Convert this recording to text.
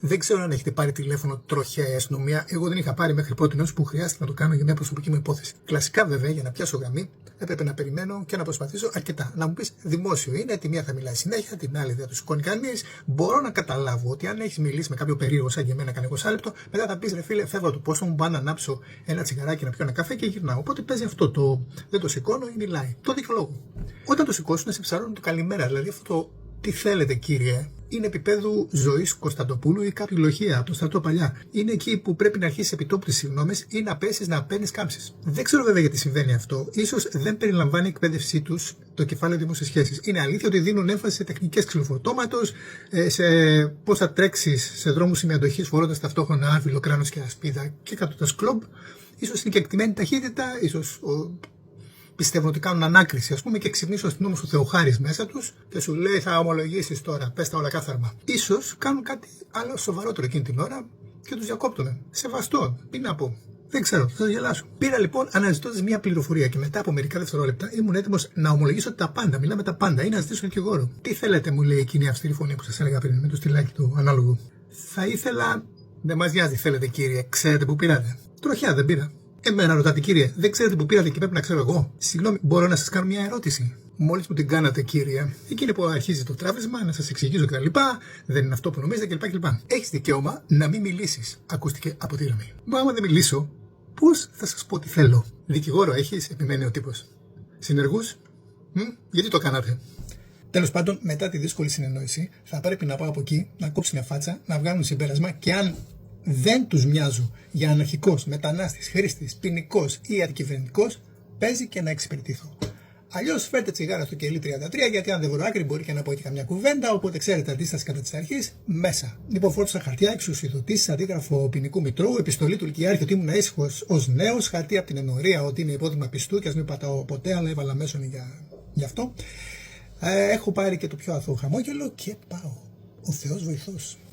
Δεν ξέρω αν έχετε πάρει τηλέφωνο τροχαία η αστυνομία. Εγώ δεν είχα πάρει μέχρι πρώτη που χρειάστηκε να το κάνω για μια προσωπική μου υπόθεση. Κλασικά, βέβαια, για να πιάσω γραμμή, έπρεπε να περιμένω και να προσπαθήσω αρκετά. Να μου πει δημόσιο είναι, τη μία θα μιλάει συνέχεια, την άλλη δεν θα του σηκώνει κανεί. Μπορώ να καταλάβω ότι αν έχει μιλήσει με κάποιο περίεργο σαν και εμένα κανένα 20 λεπτό, μετά θα πει ρε φίλε, φεύγω του πόσο μου πάω να ανάψω ένα τσιγαράκι να πιω ένα καφέ και γυρνάω. Οπότε παίζει αυτό το δεν το σηκώνω ή μιλάει. Το δικαιολόγο. Όταν το σηκώσουν, σε ψαρώνουν το καλημέρα. Δηλαδή αυτό το τι θέλετε κύριε. Είναι επίπεδου Ζωής Κωνσταντοπούλου ή κάποιο λοχεία από το στρατό παλιά. Είναι εκεί που πρέπει να αρχίσει επιτόπου τι συγγνώμε ή να πέσει να παίρνει κάμψει. Δεν ξέρω βέβαια γιατί συμβαίνει αυτό. Ίσως δεν περιλαμβάνει η εκπαίδευσή του το κεφάλαιο δημόσιες σχέσεις. Είναι αλήθεια ότι δίνουν έμφαση σε τεχνικές ξυλοφορτώματος, σε πώς θα τρέξει σε δρόμους ημιαντοχής φορώντας ταυτόχρονα άβυλο, κράνος και ασπίδα και κατώτας κλομπ. Ίσως είναι και εκτιμένη ταχύτητα, ίσως πιστεύουν ότι κάνουν ανάκριση, ας πούμε, και ξυπνήσει ο αστυνόμος του Θεοχάρης μέσα τους και σου λέει θα ομολογήσεις τώρα, πες τα όλα κάθαρμα. Ίσως κάνουν κάτι άλλο σοβαρότερο εκείνη την ώρα και τους διακόπτουν. Σεβαστό, τι να πω. Δεν ξέρω, θα σας γελάσω. Πήρα λοιπόν αναζητώντας μια πληροφορία και μετά από μερικά δευτερόλεπτα ήμουν έτοιμος να ομολογήσω τα πάντα. Μιλάμε τα πάντα ή να ζητήσω δικηγόρο. Τι θέλετε, μου λέει εκείνη η αυστηρή φωνή που σας έλεγα πριν με το στυλάκι του ανάλογου. Θα ήθελα. Δεν μας νοιάζει, θέλετε κύριε, ξέρετε που πήρατε. Τροχιά δεν πήρα. Εμένα ρωτάτε κύριε, δεν ξέρετε που πήρατε και πρέπει να ξέρω εγώ. Συγγνώμη, μπορώ να σας κάνω μια ερώτηση. Μόλις μου την κάνατε κύριε, εκείνη που αρχίζει το τράβεσμα, να σας εξηγήσω κτλ. Δεν είναι αυτό που νομίζετε κλπ. Έχεις δικαίωμα να μην μιλήσεις. Ακούστηκε από τη γραμμή. Μα άμα δεν μιλήσω, πώς θα σας πω τι θέλω. Δικηγόρο έχεις, επιμένει ο τύπος. Συνεργούς, γιατί το κάνατε. Τέλος πάντων, μετά τη δύσκολη συνεννόηση, θα πρέπει να πάω από εκεί, να κόψω μια φάτσα, να βγάλουν συμπέρασμα και αν δεν τους μοιάζω για αναρχικός, μετανάστης, χρήστης, ποινικός ή αντικυβερνητικός, παίζει και να εξυπηρετηθώ. Αλλιώς φέρτε τσιγάρα στο κελί 33, γιατί αν δεν βρω άκρη μπορεί και να πω και καμιά κουβέντα. Οπότε ξέρετε, αντίσταση κατά της αρχής, μέσα. Λοιπόν, φόρτωσα χαρτιά, εξουσιοδοτήσεις, αντίγραφο ποινικού μητρώου, επιστολή του Λυκειάρχη ότι ήμουν ήσυχος ως νέος, χαρτί από την ενορία ότι είναι υπόδειγμα πιστού και ας μην πατάω ποτέ, αλλά έβαλα μέσον για αυτό. Έχω πάρει και το πιο αθώο χαμόγελο και πάω. Ο Θεός βοηθός.